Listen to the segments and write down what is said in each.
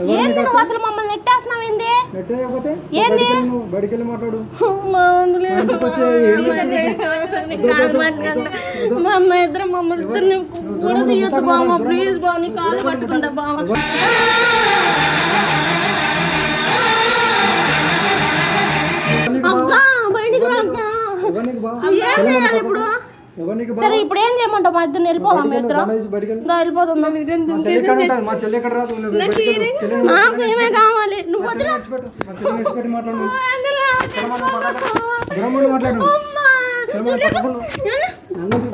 ఏంది నువ్వు అసలు మమ్మల్ని నెట్టేస్తున్నావు ఏంది? నెట్టేయకపోతే ఏంది? బయటికి వెళ్ళి మాట్లాడు. మా అమ్మ ఇద్దరు మమ్మల్ని ఇద్దరిని కూడా తీయొద్దు బామ్మ, ప్లీజ్ బావ, నీ కాలు పట్టుకుంటా బావ. అక్క బయటికి రా అక్క. ఏం చేయాలి ఇప్పుడు? సరే ఇప్పుడు ఏం చేయమంటావు? మా ఇద్దరు వెళ్ళిపోదాం, మా ఇద్దరు వెళ్ళిపోతాం. నాకు ఏమే కావాలి, నువ్వు వదిలే.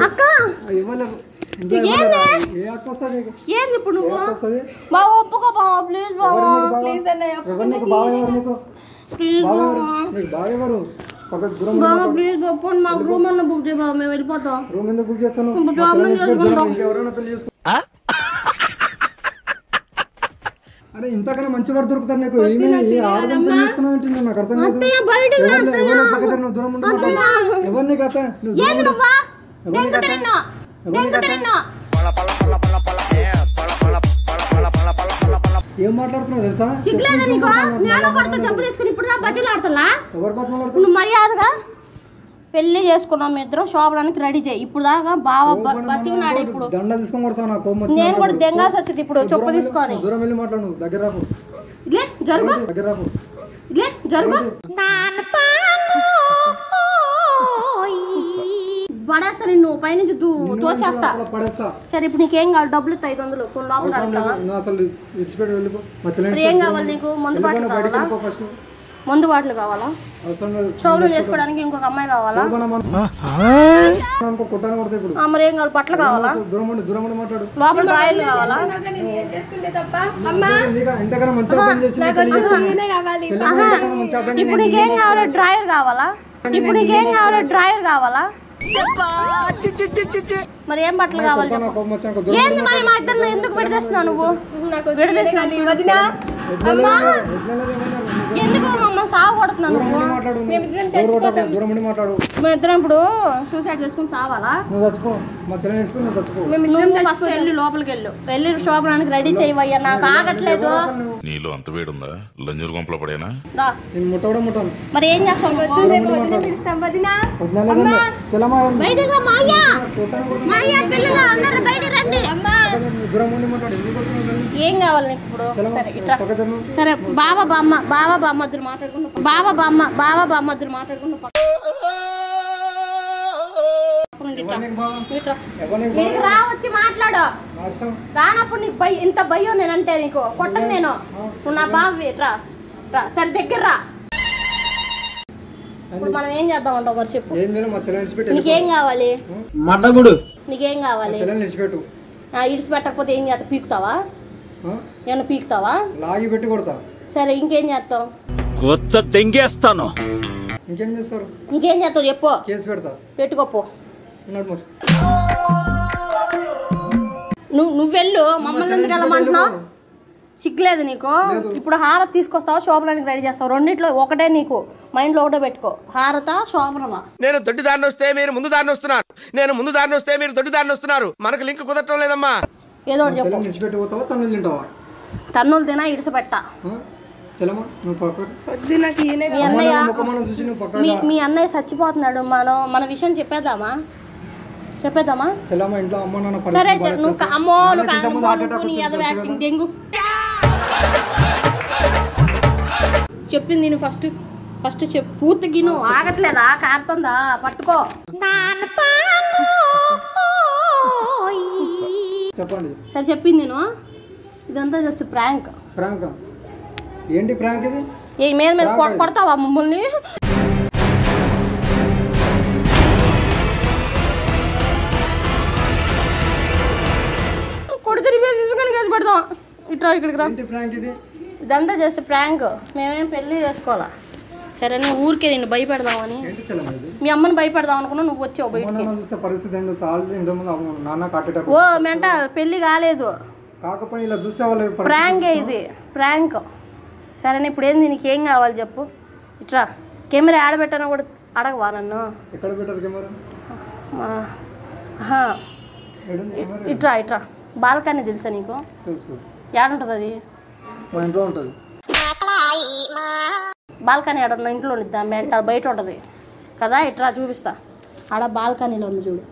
అక్క ఏంది ఇప్పుడు నువ్వు? బావ ఒప్పుకో బావ, ప్లీజ్ బావ, ప్లీజ్ అన్నయ్య, ప్లీజ్ బావ, బావ ప్లీజ్ ఒప్పుకోండి. మాకు రూమ్ అన్న బుక్ చేయ బావ, మేము వెళ్ళిపోతాం. రూమ్ ఎందుకు బుక్ చేస్తాను? అరే ఇంతకన్నా మంచి వాడు దొరుకుతారు నీకు. నాకు అర్థం ఏం మాట్లాడుతున్నావు తెలుసా? మర్యాదగా పెళ్లి చేసుకున్నాం మీ ఇద్దరం, శోభనానికి రెడీ చేయి. ఇప్పుడు దాకా బాగా బతి ఉన్నాడు. ఇప్పుడు దండ తీసుకొని కొడతాను. నేను కూడా దెంగాల్సి వచ్చింది ఇప్పుడు చెప్పు తీసుకొని. దూరం వెళ్ళి మాట్లాడు, దగ్గర రాకు. జరుగు దగ్గర రాకు, జరుగు. పడేస్తా నిన్ను పైనుంచి తోసేస్తా. సరే ఇప్పుడు నీకేం కావాలి? డబ్బులు 500 ఏం కావాలి నీకు? మందు బాటలు కావాలా? షోలు చేసుకోవడానికి ఇంకొక అమ్మాయి కావాలా? మరి ఏం కావాలి? బట్టలు కావాలా? లోపల డ్రాయర్లు కావాలా? ఇప్పుడు నీకేం కావాలి? డ్రాయర్ కావాలా? ఇప్పుడు నీకేం కావాలి? డ్రాయర్ కావాలా? మరి ఏం బట్టలు కావాలి? ఏంది మరి మా ఇద్దరు ఎందుకు విడదీస్తున్నావు? నువ్వు విడదీస్తున్నావు ఎందుకు మమ్మల్ని సాగు కొడుతున్నావు? మేమిద్దరం ఇప్పుడు సూసైడ్ చేసుకుని సావాలా? మేము ఫస్ట్ వెళ్ళి లోపలికి వెళ్ళి శోభనానికి రెడీ చేయవయ్యా, నాకు ఆగట్లేదు. నీలో అంత వేడుందా? లంజూరు గుంపలో పడేనా? మరి ఏం చేస్తాం? ఏం కావాలి నీకు ఇప్పుడు? సరే బాబా బామ్మద్దరు మాట్లాడుకుంటా రా, వచ్చి మాట్లాడు. రానప్పుడు నీకు ఇంత భయం నేనంటే నీకు కొట్టను నేను. నువ్వు నా బావి రా. సరే దగ్గర రా. ఇప్పుడు మనం ఏం చేద్దాం అంటావు మరి చెప్పు. నీకేం కావాలి? నీకేం కావాలి? ఇడిచిపెట్టకపోతే ఏం చేస్తా? పీకుతావా? ఏమన్నా పీకుతావా? లాగి పెట్టి కొడతా. సరే ఇంకేం చేస్తావు? ఇంకేం చేస్తారు? ఇంకేం చేస్తావు చెప్పు. కేసు పెడతా. పెట్టుకోపో. నువ్వు వెళ్ళు, మమ్మల్ని ఎందుకు వెళ్ళమంటున్నావు? సిగ్గులేదు నీకు? ఇప్పుడు హారత తీసుకొస్తావా, శోభనానికి రెడీ చేస్తావు? రెండిట్లో ఒకటే నీకు మైండ్లో ఒకటే పెట్టుకో. హారత శోభనమా? నేను దొడ్డి దారిని వస్తే మీరు ముందు దారిని వస్తున్నారు, నేను ముందు దారిని వస్తే మీరు దొడ్డి దారిని వస్తున్నారు. మనకు లింక్ కుదరటం లేదమ్మా. ఏదో ఒకటి చెప్పు. తన్నులు తినా ఇడిచిపెట్టా. మీ అన్నయ్య చచ్చిపోతున్నాడు. మన విషయం చెప్పేద్దామా? సరే నువ్వు అమ్మో నీ అదవ యాక్టింగ్ దెంగు చెప్పింది నేను ఫస్ట్ చెప్పు. పూర్తికి నువ్వు ఆగట్లేదా? కారుతుందా? పట్టుకో. సరే చెప్పింది నేను. ఇదంతా జస్ట్ ప్రాంక్. ఏంటి ప్రాంక్ ఇది? ఏ మీద కొడతావా మమ్మల్ని? కొడుతుని మీద తీసుకొని కేసు పెడతాం. ఇట్రా ఇక్కడికి రా. ఇదంతా జస్ట్ ప్రాంక్. మేమేం పెళ్లి చేసుకోవాలా? సరే నువ్వు ఊరికే నిన్ను భయపెడదామని, మీ అమ్మని భయపెడదాం అనుకున్నా. నువ్వు వచ్చావు బయటికి. ఓ మెంటల్, పెళ్లి కాలేదు, ప్రాంకే ఇది, ప్రాంక్. సరే ఇప్పుడు ఏంది? నీకేం కావాలి చెప్పు. ఇట్రా. కెమెరా ఆడబెట్టాను కూడా అడగవా నన్ను? ఇట్రా. బాల్కనీ తెలుసా నీకు? ఏడుంటుంది అది? మా ఇంట్లో ఉంటుంది. బాల్కనీ ఆడ ఉన్న ఇంట్లో ఉండిద్దా మెంటల్ బయట ఉంటుంది కదా. ఇట్లా చూపిస్తా, ఆడ బాల్కనీలో ఉంది చూడు.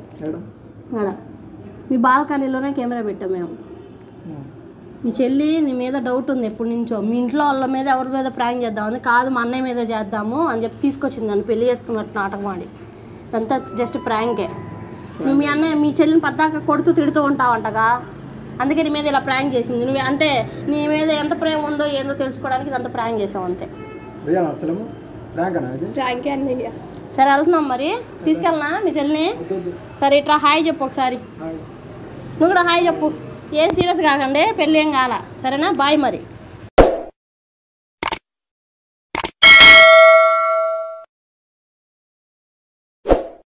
ఆడ మీ బాల్కనీలోనే కెమెరా పెట్టాం మేము. మీ చెల్లి నీ మీద డౌట్ ఉంది ఎప్పటి నుంచో, మీ ఇంట్లో వాళ్ళ మీద ఎవరి మీద ప్రాంక్ చేద్దామని. కాదు మా అన్నయ్య మీద చేద్దాము అని చెప్పి తీసుకొచ్చింది నన్ను పెళ్లి చేసుకున్నట్టు నాటకం ఆడి. ఇదంతా జస్ట్ ప్రాంకే. నువ్వు మీ చెల్లిని పద్దాక కొడుతూ తిడుతూ ఉంటావంటగా, అందుకే నీ మీద ఇలా ప్రాంక్ చేసింది. నువ్వు అంటే నీ మీద ఎంత ప్రేమ ఉందో ఏందో తెలుసుకోవడానికి ఇదంతా ప్రాంక్ చేసావు అంతే. ప్రాంకే అన్నయ్య. సరే వెళ్తున్నాం మరి, తీసుకెళ్ళనా మీ చెల్లిని? సరే ఇట్లా హాయ్ చెప్పు ఒకసారి. నువ్వు కూడా హాయ్ చెప్పు. ఏం సీరియస్ కాకండి, పెళ్ళి ఏం కాల. సరేనా? బాయ్ మరి.